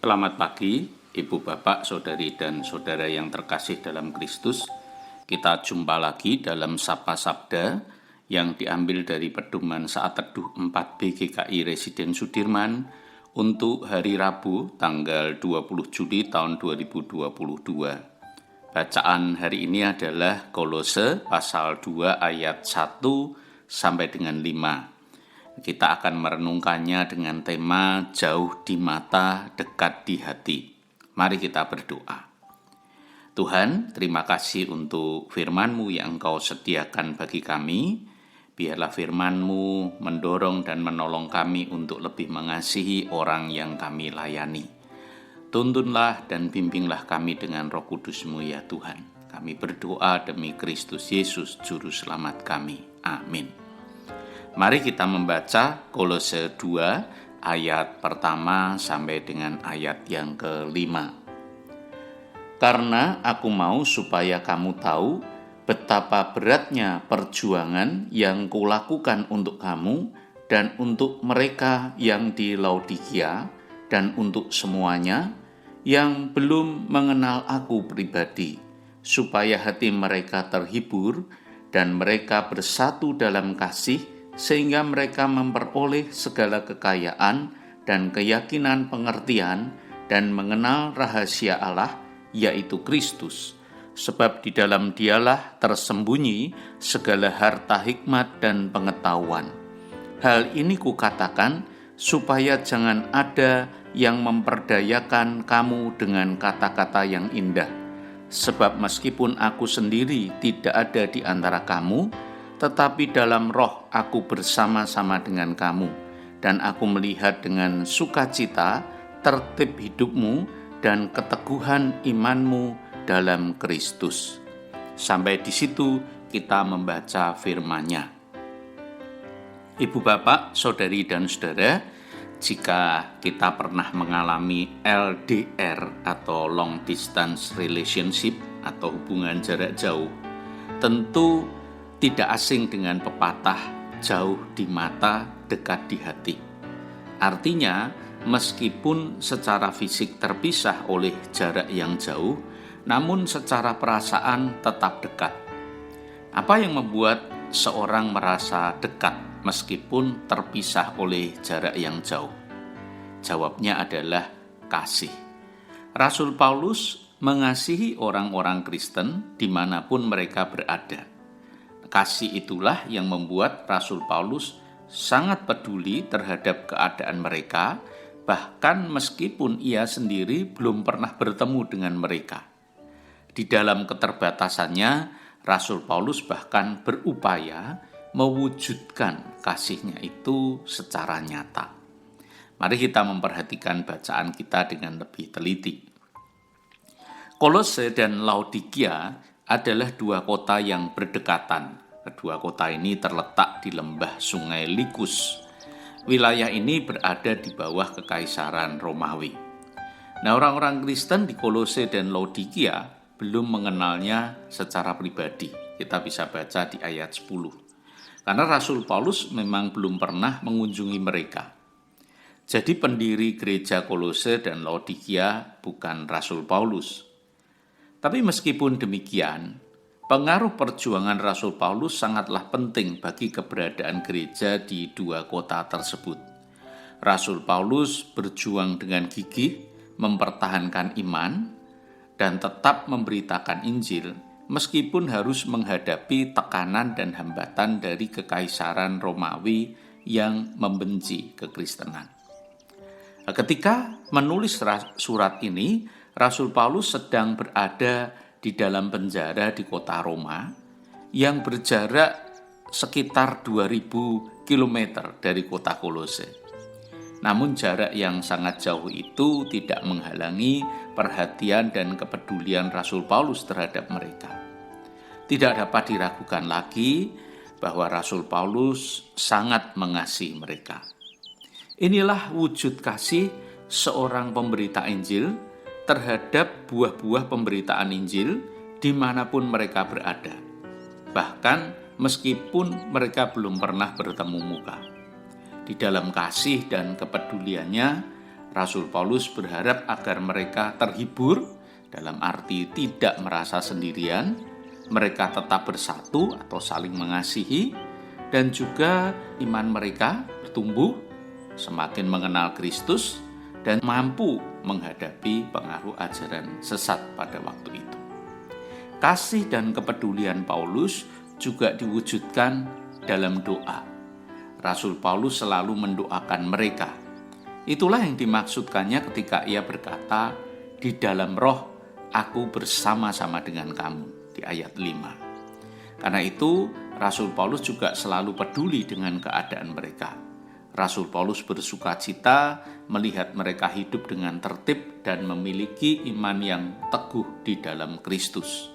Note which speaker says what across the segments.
Speaker 1: Selamat pagi, Ibu Bapak, Saudari dan Saudara yang terkasih dalam Kristus. Kita jumpa lagi dalam Sapa Sabda yang diambil dari pedoman saat teduh 4B GKI Residen Sudirman untuk hari Rabu tanggal 20 Juli tahun 2022. Bacaan hari ini adalah Kolose pasal 2 ayat 1 sampai dengan 5. Kita akan merenungkannya dengan tema jauh di mata, dekat di hati. Mari kita berdoa. Tuhan, terima kasih untuk firman-Mu yang Engkau sediakan bagi kami. Biarlah firman-Mu mendorong dan menolong kami untuk lebih mengasihi orang yang kami layani. Tuntunlah dan bimbinglah kami dengan Roh Kudus-Mu ya Tuhan. Kami berdoa demi Kristus Yesus, Juru Selamat kami. Amin. Mari kita membaca Kolose 2 ayat pertama sampai dengan ayat yang ke-5. Karena aku mau supaya kamu tahu betapa beratnya perjuangan yang kulakukan untuk kamu dan untuk mereka yang di Laodikia dan untuk semuanya yang belum mengenal aku pribadi, supaya hati mereka terhibur dan mereka bersatu dalam kasih, sehingga mereka memperoleh segala kekayaan dan keyakinan pengertian dan mengenal rahasia Allah, yaitu Kristus. Sebab di dalam Dialah tersembunyi segala harta hikmat dan pengetahuan. Hal ini kukatakan supaya jangan ada yang memperdayakan kamu dengan kata-kata yang indah. Sebab meskipun aku sendiri tidak ada di antara kamu, tetapi dalam roh aku bersama-sama dengan kamu, dan aku melihat dengan sukacita tertib hidupmu dan keteguhan imanmu dalam Kristus. Sampai di situ kita membaca firman-Nya. Ibu bapak, saudari dan saudara, jika kita pernah mengalami LDR atau long distance relationship atau hubungan jarak jauh, tentu tidak asing dengan pepatah jauh di mata, dekat di hati. Artinya, meskipun secara fisik terpisah oleh jarak yang jauh, namun secara perasaan tetap dekat. Apa yang membuat seorang merasa dekat meskipun terpisah oleh jarak yang jauh? Jawabnya adalah kasih. Rasul Paulus mengasihi orang-orang Kristen dimanapun mereka berada. Kasih itulah yang membuat Rasul Paulus sangat peduli terhadap keadaan mereka, bahkan meskipun ia sendiri belum pernah bertemu dengan mereka. Di dalam keterbatasannya, Rasul Paulus bahkan berupaya mewujudkan kasihnya itu secara nyata. Mari kita memperhatikan bacaan kita dengan lebih teliti. Kolose dan Laodikia adalah dua kota yang berdekatan. Kedua kota ini terletak di lembah Sungai Likus. Wilayah ini berada di bawah Kekaisaran Romawi. Nah, orang-orang Kristen di Kolose dan Laodikia belum mengenalnya secara pribadi. Kita bisa baca di ayat 10. Karena Rasul Paulus memang belum pernah mengunjungi mereka. Jadi pendiri gereja Kolose dan Laodikia bukan Rasul Paulus. Tapi meskipun demikian, pengaruh perjuangan Rasul Paulus sangatlah penting bagi keberadaan gereja di dua kota tersebut. Rasul Paulus berjuang dengan gigih mempertahankan iman dan tetap memberitakan Injil meskipun harus menghadapi tekanan dan hambatan dari Kekaisaran Romawi yang membenci kekristenan. Ketika menulis surat ini, Rasul Paulus sedang berada di dalam penjara di kota Roma yang berjarak sekitar 2000 km dari kota Kolose. Namun jarak yang sangat jauh itu tidak menghalangi perhatian dan kepedulian Rasul Paulus terhadap mereka. Tidak dapat diragukan lagi bahwa Rasul Paulus sangat mengasihi mereka. Inilah wujud kasih seorang pemberita Injil terhadap buah-buah pemberitaan Injil dimanapun mereka berada. Bahkan meskipun mereka belum pernah bertemu muka. Di dalam kasih dan kepeduliannya, Rasul Paulus berharap agar mereka terhibur, dalam arti tidak merasa sendirian, mereka tetap bersatu atau saling mengasihi, dan juga iman mereka bertumbuh, semakin mengenal Kristus, dan mampu menghadapi pengaruh ajaran sesat pada waktu itu. Kasih dan kepedulian Paulus juga diwujudkan dalam doa. Rasul Paulus selalu mendoakan mereka. Itulah yang dimaksudkannya ketika ia berkata, "Di dalam roh aku bersama-sama dengan kamu," di ayat 5. Karena itu, Rasul Paulus juga selalu peduli dengan keadaan mereka. Rasul Paulus bersuka cita melihat mereka hidup dengan tertib dan memiliki iman yang teguh di dalam Kristus,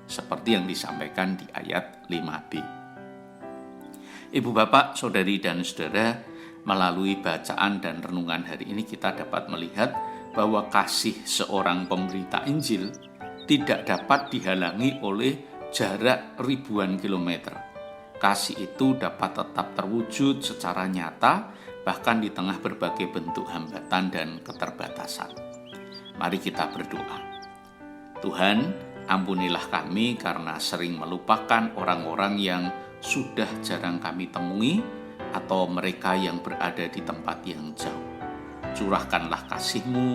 Speaker 1: seperti yang disampaikan di ayat 5b. Ibu bapak, saudari dan saudara, melalui bacaan dan renungan hari ini kita dapat melihat bahwa kasih seorang pemberita Injil tidak dapat dihalangi oleh jarak ribuan kilometer. Kasih itu dapat tetap terwujud secara nyata, bahkan di tengah berbagai bentuk hambatan dan keterbatasan. Mari kita berdoa. Tuhan, ampunilah kami karena sering melupakan orang-orang yang sudah jarang kami temui atau mereka yang berada di tempat yang jauh. Curahkanlah kasih-Mu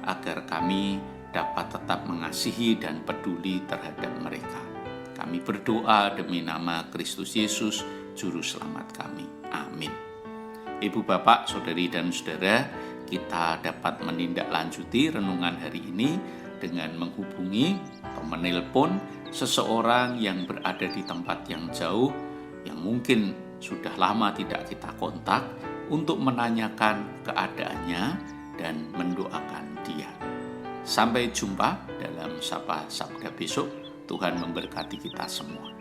Speaker 1: agar kami dapat tetap mengasihi dan peduli terhadap mereka. Kami berdoa demi nama Kristus Yesus, Juru Selamat kami. Amin. Ibu bapak, saudari dan saudara, kita dapat menindaklanjuti renungan hari ini dengan menghubungi atau menelpon seseorang yang berada di tempat yang jauh, yang mungkin sudah lama tidak kita kontak, untuk menanyakan keadaannya dan mendoakan dia. Sampai jumpa dalam Sapa Sabda besok. Tuhan memberkati kita semua.